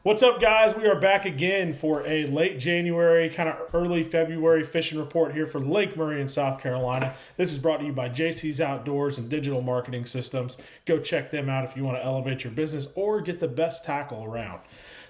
What's up, guys? We are back again for a late January, kind of early February fishing report here for Lake Murray in South Carolina. This is brought to you by JC's Outdoors and Digital Marketing Systems. Go check them out if you want to elevate your business or get the best tackle around.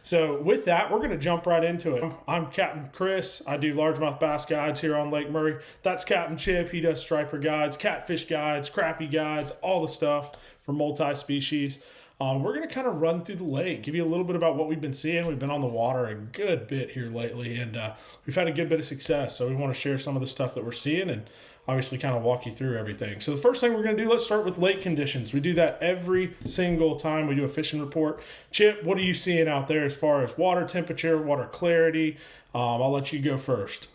So with that, we're going to jump right into it. I'm Captain Chris. I do largemouth bass guides here on Lake Murray. That's Captain Chip. He does striper guides, catfish guides, crappie guides, all the stuff for multi-species. We're going to kind of run through the lake, give you a little bit about what we've been seeing. We've been on the water a good bit here lately, and we've had a good bit of success. So we want to share some of the stuff that we're seeing and obviously kind of walk you through everything. So the first thing we're going to do, let's start with lake conditions. We do that every single time we do a fishing report. Chip, what are you seeing out there as far as water temperature, water clarity? I'll let you go first.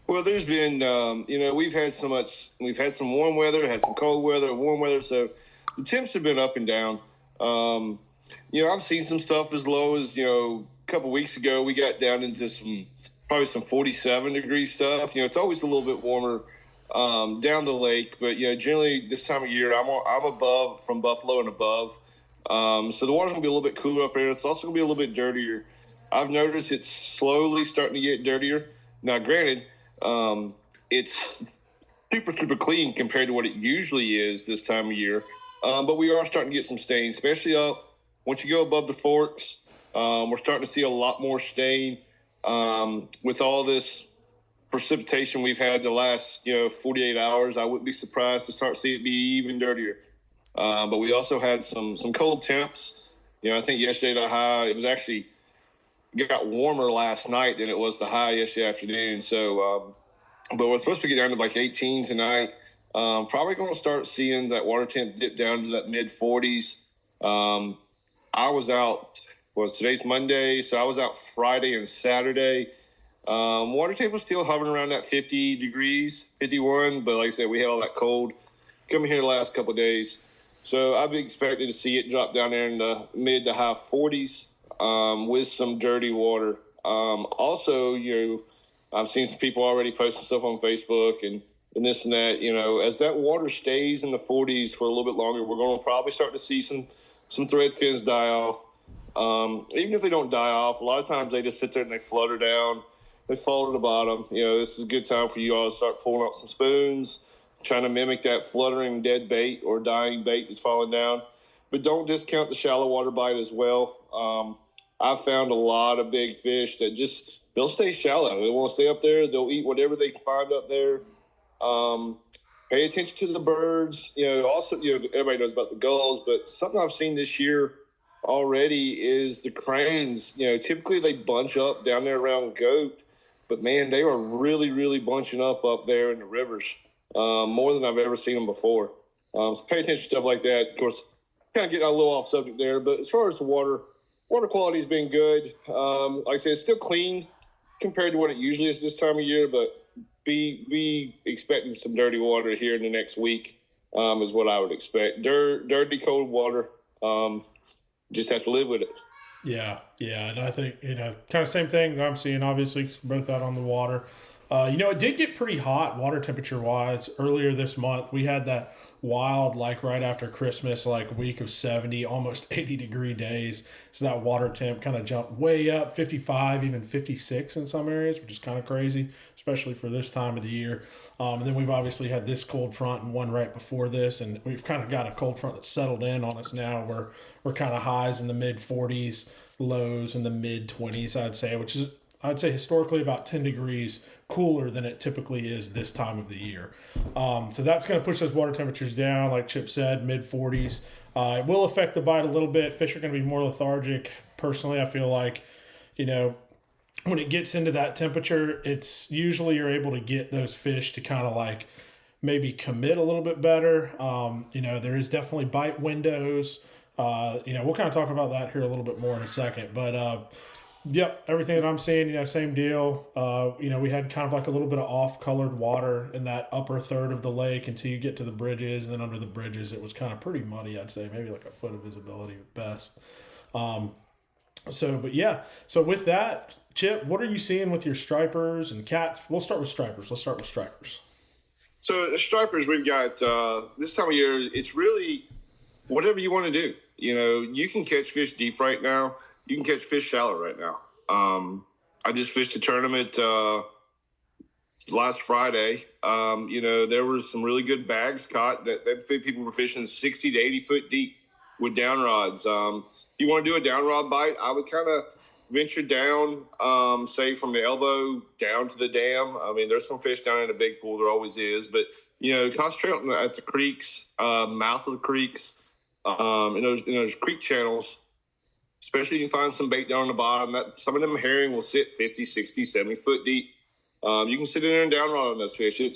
Well, there's been, we've had some warm weather, had some cold weather, warm weather. So the temps have been up and down. I've seen some stuff as low as, a couple weeks ago, we got down into probably some 47 degree stuff. It's always a little bit warmer, down the lake, but, generally this time of year, I'm above from Buffalo and above. So the water's gonna be a little bit cooler up there. It's also gonna be a little bit dirtier. I've noticed it's slowly starting to get dirtier. Now, granted, it's super clean compared to what it usually is this time of year. But we are starting to get some stains, especially once you go above the forks. We're starting to see a lot more stain with all this precipitation we've had the last 48 hours. I wouldn't be surprised to start seeing it be even dirtier. But we also had some cold temps. I think yesterday the high, it got warmer last night than it was the high yesterday afternoon. So, but we're supposed to get down to like 18 tonight. Probably going to start seeing that water temp dip down to that mid 40s. I was out, today's Monday, so I was out Friday and Saturday. Water temp was still hovering around that 50 degrees, 51, but like I said, we had all that cold coming here the last couple of days. So I'd be expecting to see it drop down there in the mid to high 40s with some dirty water. Also, I've seen some people already posting stuff on Facebook and this and that, as that water stays in the 40s for a little bit longer, we're going to probably start to see some thread fins die off. Even if they don't die off, a lot of times they just sit there and they flutter down. They fall to the bottom. This is a good time for you all to start pulling out some spoons, trying to mimic that fluttering dead bait or dying bait that's falling down. But don't discount the shallow water bite as well. I've found a lot of big fish that they'll stay shallow. They want to stay up there. They'll eat whatever they can find up there. Pay attention to the birds. Also, everybody knows about the gulls, but something I've seen this year already is the cranes. Typically they bunch up down there around Goat, but man, they are really, really bunching up there in the rivers, more than I've ever seen them before. So pay attention to stuff like that. Of course, kind of getting a little off subject there, but as far as the water quality has been good. Like I said, it's still clean compared to what it usually is this time of year, but be expecting some dirty water here in the next week, is what I would expect. Dirty, cold water. Just have to live with it. Yeah, and I think, kind of same thing I'm seeing, obviously, both out on the water. It did get pretty hot water temperature-wise earlier this month. We had that wild, right after Christmas, week of 70, almost 80-degree days. So that water temp kind of jumped way up, 55, even 56 in some areas, which is kind of crazy, especially for this time of the year. And then we've obviously had this cold front and one right before this, and we've kind of got a cold front that's settled in on us now where we're kind of highs in the mid-40s, lows in the mid-20s, I'd say historically about 10 degrees cooler than it typically is this time of the year. So that's going to push those water temperatures down, like Chip said, mid-40s. It will affect the bite a little bit. Fish are going to be more lethargic. Personally, I feel like, when it gets into that temperature, it's usually you're able to get those fish to kind of maybe commit a little bit better. There is definitely bite windows. We'll kind of talk about that here a little bit more in a second. But, yep, everything that I'm seeing, same deal. We had kind of a little bit of off-colored water in that upper third of the lake until you get to the bridges. And then under the bridges, it was kind of pretty muddy, I'd say, maybe a foot of visibility at best. So with that, Chip, what are you seeing with your stripers and cat? We'll start with stripers. Let's start with stripers. So the stripers, we've got this time of year, it's really whatever you want to do. You can catch fish deep right now. you can catch fish shallow right now. I just fished a tournament last Friday. There were some really good bags caught that people were fishing 60 to 80 foot deep with down rods. If you want to do a down rod bite, I would kind of venture down, say from the elbow down to the dam. I mean, there's some fish down in the big pool. There always is, but concentrate at the creeks, mouth of the creeks, in those creek channels. Especially if you find some bait down on the bottom. Some of them herring will sit 50, 60, 70 foot deep. You can sit in there and down rod on those fish. You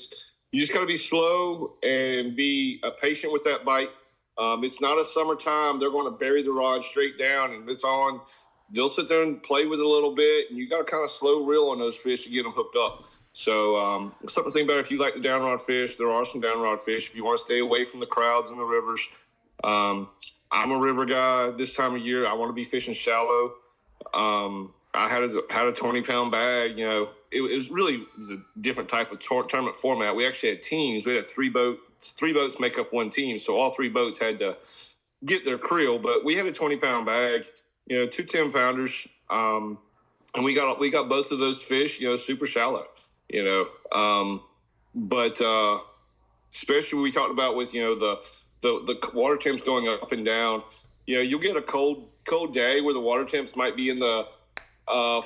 just got to be slow and be patient with that bite. It's not a summertime. They're going to bury the rod straight down and it's on. They'll sit there and play with it a little bit, and you got to kind of slow reel on those fish to get them hooked up. So something to think about if you like the down rod fish. There are some down rod fish. If you want to stay away from the crowds in the rivers, I'm a river guy this time of year. I want to be fishing shallow. I had a 20-pound bag. It was a different type of tournament format. We actually had teams. We had three boats. 3 boats make up one team, so all 3 boats had to get their creel. But we had a 20-pound bag. 2 10-pounders, and we got both of those fish. Super shallow. But especially we talked about with the water temps going up and down. You'll get a cold day where the water temps might be in the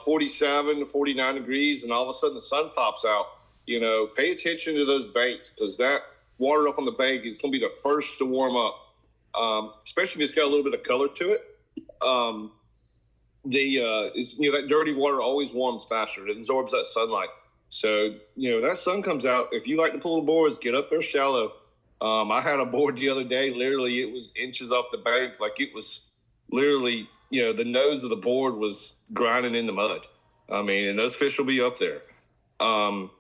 47 to 49 degrees, and all of a sudden the sun pops out. Pay attention to those banks, because that water up on the bank is going to be the first to warm up, especially if it's got a little bit of color to it. That dirty water always warms faster. It absorbs that sunlight. So, that sun comes out. If you like to pull the boards, get up there shallow. I had a board the other day. Literally, it was inches off the bank. Like, it was literally, the nose of the board was grinding in the mud. I mean, and those fish will be up there. But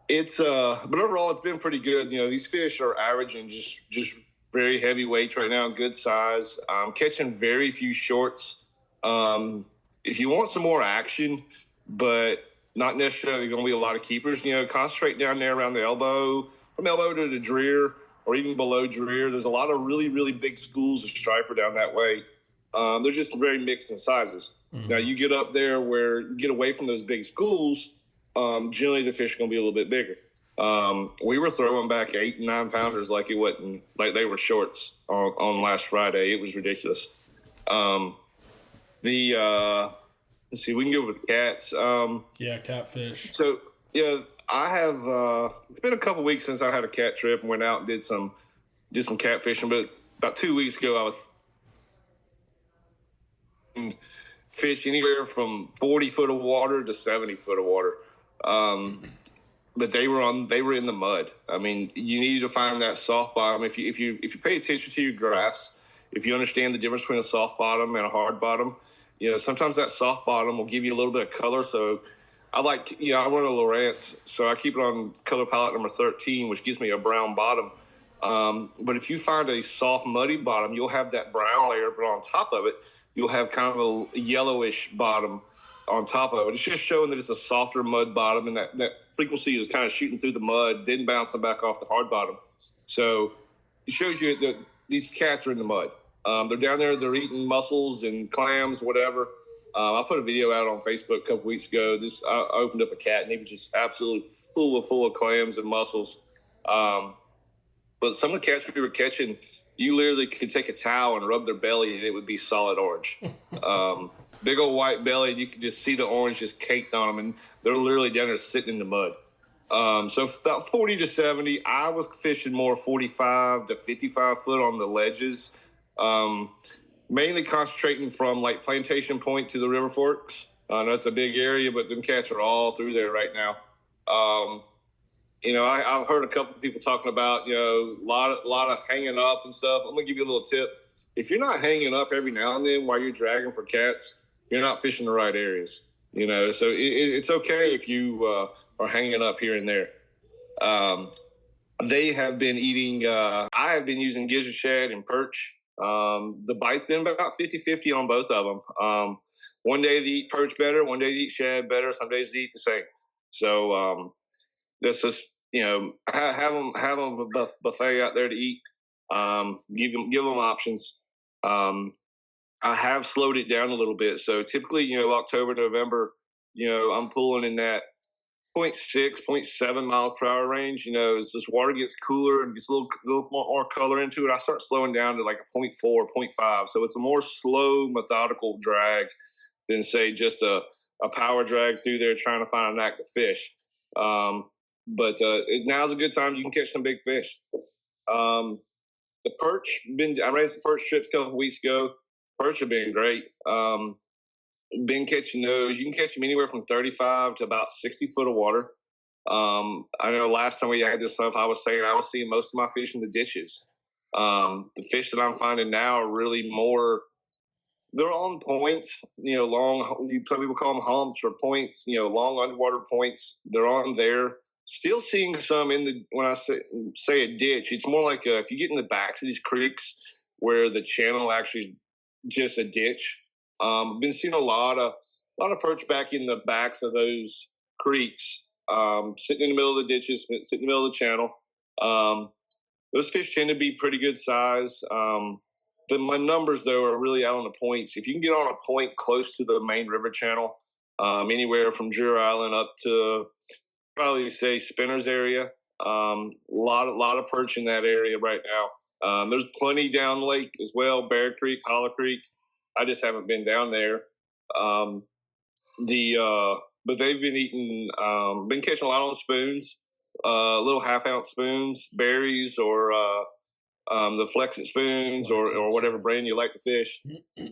overall, it's been pretty good. These fish are averaging just very heavy weights right now, good size. Catching very few shorts. If you want some more action, but not necessarily going to be a lot of keepers, concentrate down there around the elbow, from elbow to the dreer, or even below dreer. There's a lot of really, really big schools of striper down that way. They're just very mixed in sizes. Mm-hmm. Now, you get up there where you get away from those big schools, generally the fish are going to be a little bit bigger. We were throwing back 8 and 9 pounders like it wasn't, like they were shorts on last Friday. It was ridiculous. Let's see, we can go with cats. Catfish. So, I have, it's been a couple weeks since I had a cat trip and went out and did some catfishing, but about 2 weeks ago I was fish anywhere from 40 foot of water to 70 foot of water. But they were in the mud. I mean, you need to find that soft bottom. If you pay attention to your graphs, if you understand the difference between a soft bottom and a hard bottom, sometimes that soft bottom will give you a little bit of color. So I run a Lowrance, so I keep it on color palette number 13, which gives me a brown bottom. But if you find a soft, muddy bottom, you'll have that brown layer, but on top of it, you'll have kind of a yellowish bottom on top of it. It's just showing that it's a softer mud bottom, and that frequency is kind of shooting through the mud, then bouncing back off the hard bottom. So it shows you that these cats are in the mud. They're down there, they're eating mussels and clams, whatever. I put a video out on Facebook a couple weeks ago. I opened up a cat, and he was just absolutely full of clams and mussels. But some of the cats we were catching, you literally could take a towel and rub their belly, and it would be solid orange. Big old white belly, and you could just see the orange just caked on them, and they're literally down there sitting in the mud. So about 40 to 70, I was fishing more 45 to 55 foot on the ledges, mainly concentrating from like Plantation Point to the River Forks. That's a big area, but them cats are all through there right now. I've heard a couple of people talking about, a lot of hanging up and stuff. I'm going to give you a little tip. If you're not hanging up every now and then while you're dragging for cats, you're not fishing the right areas, so it's okay if you are hanging up here and there. They have been eating, I have been using gizzard shad and perch. The bite's been about 50-50 on both of them. One day they eat perch better, one day they eat shad better, some days they eat the same. So that's just, have them a buffet out there to eat. Give them options. I have slowed it down a little bit. So typically, October, November, I'm pulling in that point 0.6, point 0.7 miles per hour range. As this water gets cooler and gets a little more color into it, I start slowing down to like a point 0.4, point 0.5. So it's a more slow, methodical drag than, say, just a power drag through there trying to find an active fish. But now's a good time. You can catch some big fish. The perch, I raised the perch trips a couple weeks ago. Perch have been great. Been catching those. You can catch them anywhere from 35 to about 60 foot of water. I know last time we had this stuff, I was saying I was seeing most of my fish in the ditches. The fish that I'm finding now are really more, they're on points, long, some people call them humps or points, long underwater points. They're on there. Still seeing some when I say a ditch, it's more like if you get in the backs of these creeks where the channel actually is just a ditch. I've been seeing a lot of perch back in the backs of those creeks, sitting in the middle of the ditches, sitting in the middle of the channel. Those fish tend to be pretty good size. My numbers, though, are really out on the points. If you can get on a point close to the main river channel, anywhere from Drew Island up to probably say Spinners area, lot of perch in that area right now. There's plenty down lake as well, Bear Creek, Hollow Creek. I just haven't been down there. But they've been catching a lot on spoons, little 1/2 ounce spoons, berries, or the Flex It spoons, or whatever brand you like to fish.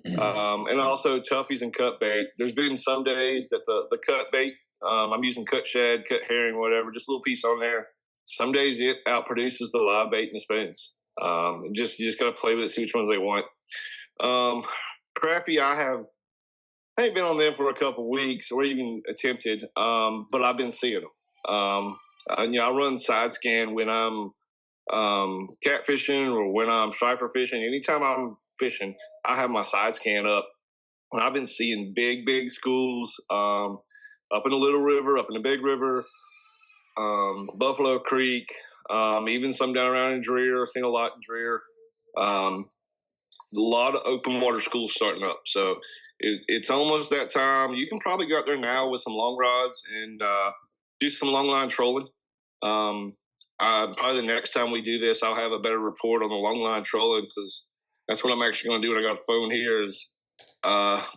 And also toughies and cut bait. There's been some days that the cut bait, I'm using cut shad, cut herring, whatever, just a little piece on there. Some days it outproduces the live bait and the spoons. You just got to play with it, see which ones they want. Crappie, I ain't been on them for a couple weeks or even attempted, but I've been seeing them. I run side scan when I'm catfishing or when I'm striper fishing. Anytime I'm fishing, I have my side scan up. And I've been seeing big schools up in the Little River, up in the Big River, Buffalo Creek, even some down around in Dreer. I've seen a lot in Dreer. A lot of open water schools starting up. So it's almost that time. You can probably go out there now with some long rods and do some long line trolling. Probably the next time we do this, I'll have a better report on the long line trolling, because that's what I'm actually going to do when I got a phone here is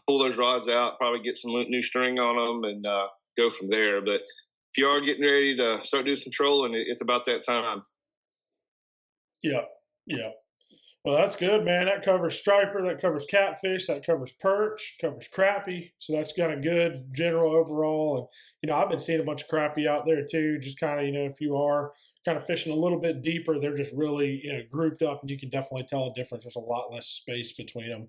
pull those rods out, probably get some new string on them, and go from there. But if you are getting ready to start doing some trolling, it's about that time. Yeah. Well, that's good, man. That covers striper, that covers catfish, that covers perch, covers crappie. So that's kind of good general overall. And I've been seeing a bunch of crappie out there too. Just kind of, if you are kind of fishing a little bit deeper, they're just really grouped up, and you can definitely tell a difference. There's a lot less space between them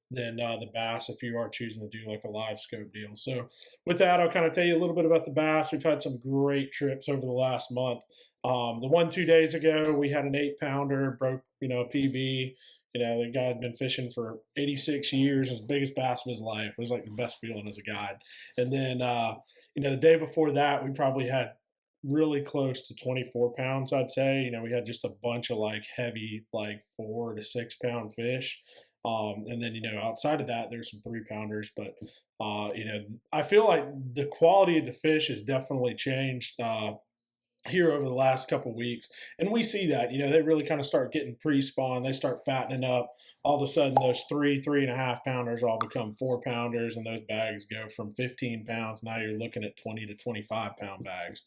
than the bass if you are choosing to do like a live scope deal. So with that, I'll kind of tell you a little bit about the bass. We've had some great trips over the last month. The one 2 days ago, we had an 8-pounder, broke, a PB. The guy had been fishing for 86 years, his biggest bass of his life. It was like the best feeling as a guide. And then, the day before that, we probably had really close to 24 pounds, I'd say. We had just a bunch of like heavy, like 4 to 6 pound fish. And then, outside of that, there's some 3-pounders. But, I feel like the quality of the fish has definitely changed here over the last couple of weeks. And we see that, they really kind of start getting pre-spawn. They start fattening up. All of a sudden, those 3.5 pounders all become 4-pounders, and those bags go from 15 pounds. Now you're looking at 20 to 25 pound bags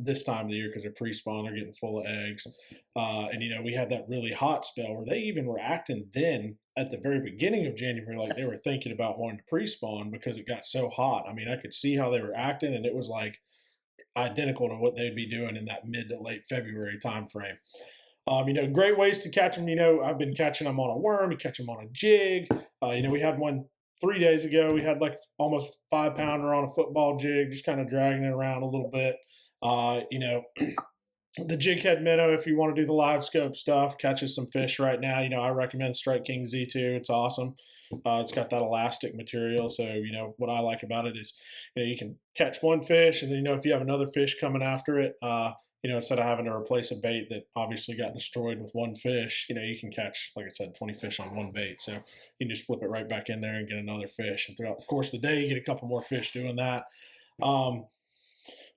this time of the year, because they're pre-spawn, they're getting full of eggs. And we had that really hot spell where they even were acting then at the very beginning of January like they were thinking about wanting to pre-spawn because it got so hot. I mean, I could see how they were acting, and it was like identical to what they'd be doing in that mid to late February timeframe. Great ways to catch them. I've been catching them on a worm. You catch them on a jig. We had one 3 days ago. We had like almost 5-pounder on a football jig, just kind of dragging it around a little bit. The jig head minnow, if you want to do the live scope stuff, catches some fish right now. I recommend Strike King Z2. It's awesome. It's got that elastic material. So, what I like about it is, you can catch one fish, and then, if you have another fish coming after it, instead of having to replace a bait that obviously got destroyed with one fish, you can catch, like I said, 20 fish on one bait. So you can just flip it right back in there and get another fish. And throughout the course of the day, you get a couple more fish doing that. Um,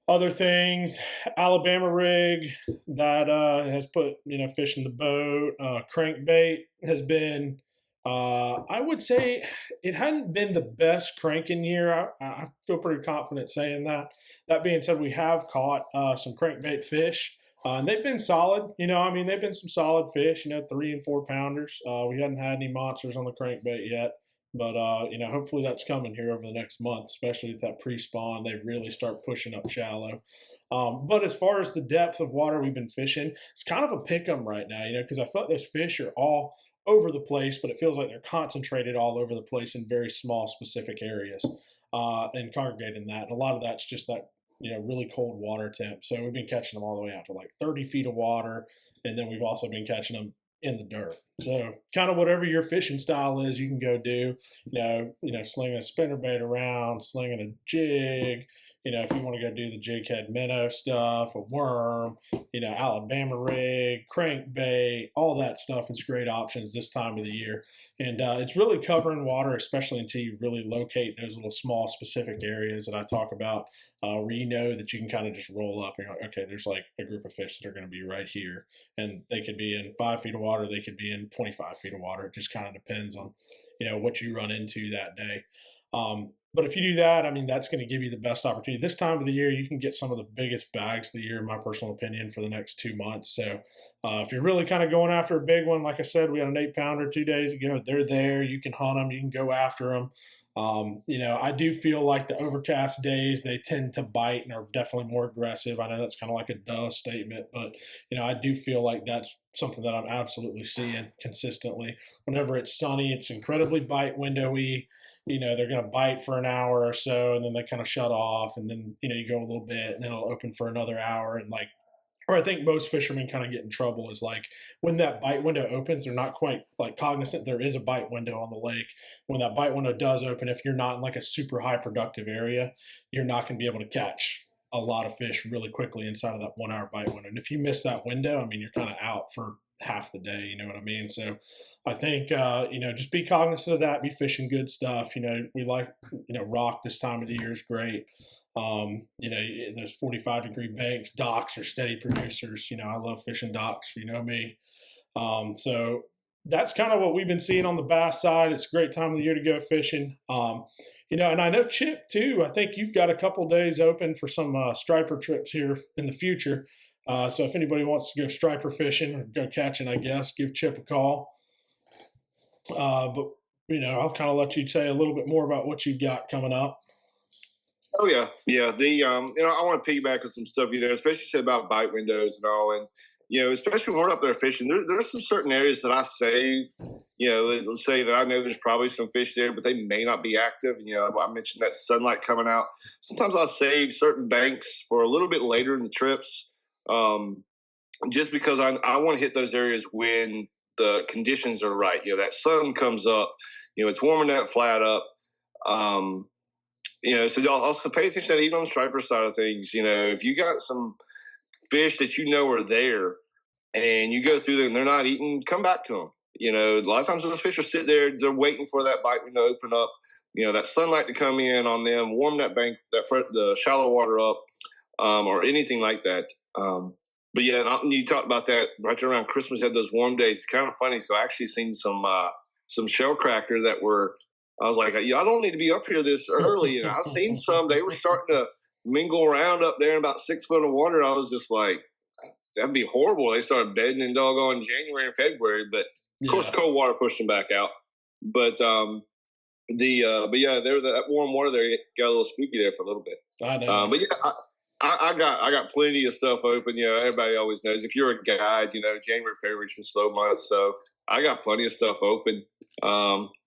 Other things, Alabama rig that has put fish in the boat. Crankbait has been, I would say, it hadn't been the best cranking year. I feel pretty confident saying that. That being said, we have caught some crankbait fish. And they've been solid, they've been some solid fish, 3 and 4 pounders. We hadn't had any monsters on the crankbait yet. But hopefully that's coming here over the next month, especially with that pre-spawn. They really start pushing up shallow. But as far as the depth of water we've been fishing, it's kind of a pick 'em right now, because I feel like those fish are all over the place, but it feels like they're concentrated all over the place in very small, specific areas and congregating that. And a lot of that's just that really cold water temp. So we've been catching them all the way out to like 30 feet of water, and then we've also been catching them in the dirt. So kind of whatever your fishing style is, you can go do. Slinging a spinnerbait around, slinging a jig. If you want to go do the jig head minnow stuff, a worm, Alabama rig, crankbait, all that stuff is great options this time of the year. And it's really covering water, especially until you really locate those little small specific areas that I talk about, where that you can kind of just roll up and you're like, okay, there's like a group of fish that are going to be right here. And they could be in 5 feet of water, they could be in 25 feet of water. It just kind of depends on, what you run into that day. But if you do that, that's going to give you the best opportunity. This time of the year, you can get some of the biggest bags of the year, in my personal opinion, for the next 2 months. So if you're really kind of going after a big one, like I said, we had an 8-pounder 2 days ago. They're there. You can hunt them. You can go after them. I do feel like the overcast days, they tend to bite and are definitely more aggressive. I know that's kind of like a duh statement, but, I do feel like that's something that I'm absolutely seeing consistently. Whenever it's sunny, it's incredibly bite windowy. They're going to bite for an hour or so, and then they kind of shut off, and then, you go a little bit, and then it'll open for another hour. And or I think most fishermen kind of get in trouble is like when that bite window opens, they're not quite like cognizant there is a bite window on the lake. When that bite window does open, if you're not in like a super high productive area, you're not going to be able to catch a lot of fish really quickly inside of that 1 hour bite window. And if you miss that window, you're kind of out for half the day, you know what I mean? So I think, just be cognizant of that, be fishing good stuff. We like, rock this time of the year is great. Those 45-degree banks, docks are steady producers. I love fishing docks, if you know me. So that's kind of what we've been seeing on the bass side. It's a great time of the year to go fishing. And I know Chip too. I think you've got a couple days open for some striper trips here in the future. So if anybody wants to go striper fishing or go catching, I guess, give Chip a call. But I'll kind of let you say a little bit more about what you've got coming up. Oh yeah. The I want to piggyback on some stuff you there, especially said about bite windows and all, and especially when we're up there fishing. There's some certain areas that I save. Let's say that I know there's probably some fish there, but they may not be active. I mentioned that sunlight coming out. Sometimes I'll save certain banks for a little bit later in the trips, just because I want to hit those areas when the conditions are right. That sun comes up. It's warming that flat up. So I'll also pay attention to that even on the striper side of things. If you got some fish that are there and you go through them and they're not eating, come back to them. A lot of times those fish will sit there, they're waiting for that bite window to open up, that sunlight to come in on them, warm that bank, the shallow water up, or anything like that. But yeah, you talked about that right around Christmas, had those warm days. It's kind of funny. So I actually seen some shell cracker that were, I was like, I don't need to be up here this early. And I've seen some, they were starting to mingle around up there in about 6 foot of water. I was just like, that'd be horrible. They started bedding in doggone January and February, but of course, cold water pushed them back out. But that warm water there got a little spooky there for a little bit. I know. But yeah, I got plenty of stuff open. Everybody always knows if you're a guide, January, February is slow months. So I got plenty of stuff open.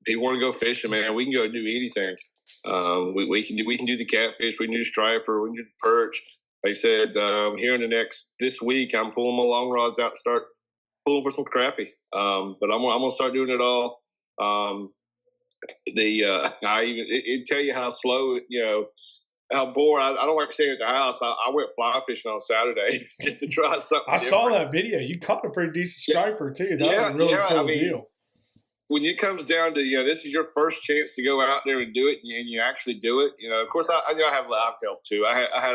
People want to go fishing, man. We can go do anything. We can do the catfish. We can do striper. We can do the perch. Like I said, here in this week, I'm pulling my long rods out to start pulling for some crappie. But I'm gonna start doing it all. It tell you how slow how bored. I don't like staying at the house. I went fly fishing on Saturday just to try something I different. saw that video. You caught a pretty decent striper too. That was a really yeah. cool I mean, deal. when it comes down to, this is your first chance to go out there and do it, and you actually do it. Of course, I have live help too. I had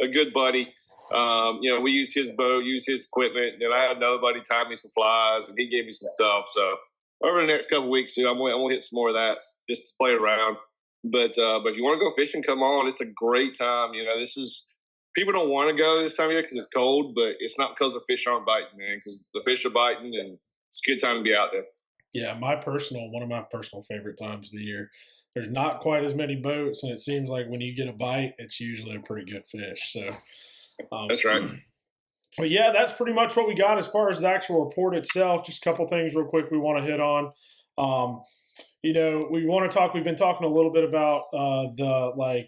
a good buddy. We used his boat, used his equipment, and I had another buddy tie me some flies, and he gave me some stuff. So over the next couple of weeks too, I'm gonna hit some more of that just to play around. But if you want to go fishing, come on. It's a great time. This is people don't want to go this time of year because it's cold, but it's not because the fish aren't biting, man. Because the fish are biting, and it's a good time to be out there. Yeah, one of my personal favorite times of the year. There's not quite as many boats, and it seems like when you get a bite, it's usually a pretty good fish. So that's right. But yeah, that's pretty much what we got as far as the actual report itself. Just a couple things real quick we want to hit on. We want to talk. We've been talking a little bit about the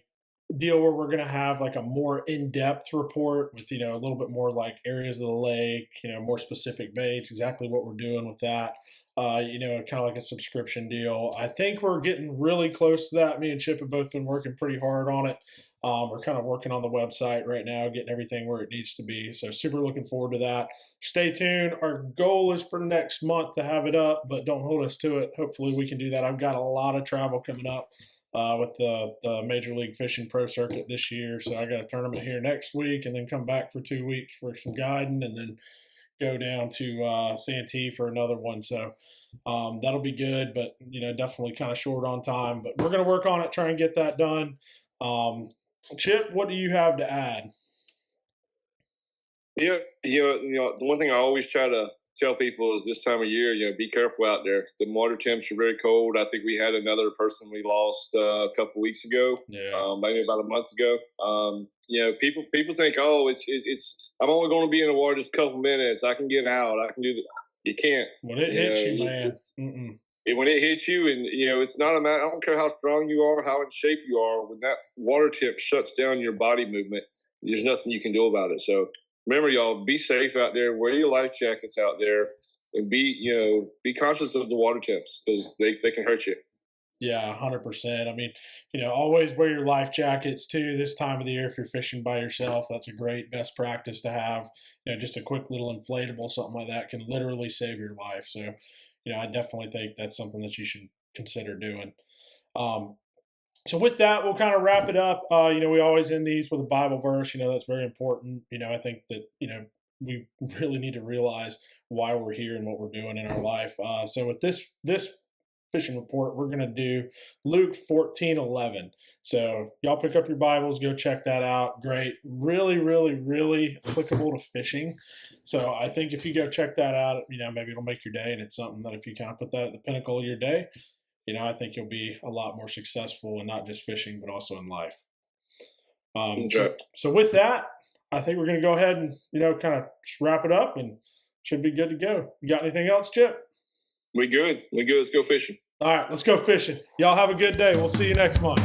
deal where we're going to have like a more in-depth report with a little bit more like areas of the lake, more specific baits, exactly what we're doing with that. Kind of like a subscription deal. I think we're getting really close to that. Me and Chip have both been working pretty hard on it. We're kind of working on the website right now, getting everything where it needs to be. So super looking forward to that. Stay tuned. Our goal is for next month to have it up, but don't hold us to it. Hopefully we can do that. I've got a lot of travel coming up with the Major League Fishing Pro Circuit this year. So I got a tournament here next week and then come back for 2 weeks for some guiding and then go down to Santee for another one. So that'll be good, but definitely kind of short on time. But we're going to work on it, try and get that done. Chip, what do you have to add? Yeah, the one thing I always try to tell people is this time of year, be careful out there. The water temps are very cold. I think we had another person we lost a couple weeks ago, maybe about a month ago. People think, oh, it's I'm only going to be in the water just a couple minutes. I can get out. I can do that. You can't. When it hits you, man. When it hits you, and it's not a matter. I don't care how strong you are, how in shape you are. When that water temp shuts down your body movement, there's nothing you can do about it. So remember, y'all, be safe out there. Wear your life jackets out there, and be conscious of the water temps because they can hurt you. Yeah, 100%. I mean, always wear your life jackets too this time of the year if you're fishing by yourself. That's a great best practice to have. Just a quick little inflatable, something like that can literally save your life. So, I definitely think that's something that you should consider doing. So with that, we'll kind of wrap it up. We always end these with a Bible verse. That's very important. I think that, we really need to realize why we're here and what we're doing in our life. So with this fishing report, we're going to do Luke 14:11. So y'all pick up your Bibles, go check that out. Great. Really, really, really applicable to fishing. So I think if you go check that out, maybe it'll make your day, and it's something that if you kind of put that at the pinnacle of your day, I think you'll be a lot more successful in not just fishing, but also in life. So with that, I think we're going to go ahead and, kind of just wrap it up and should be good to go. You got anything else, Chip? We good. Let's go fishing. All right, let's go fishing. Y'all have a good day. We'll see you next month.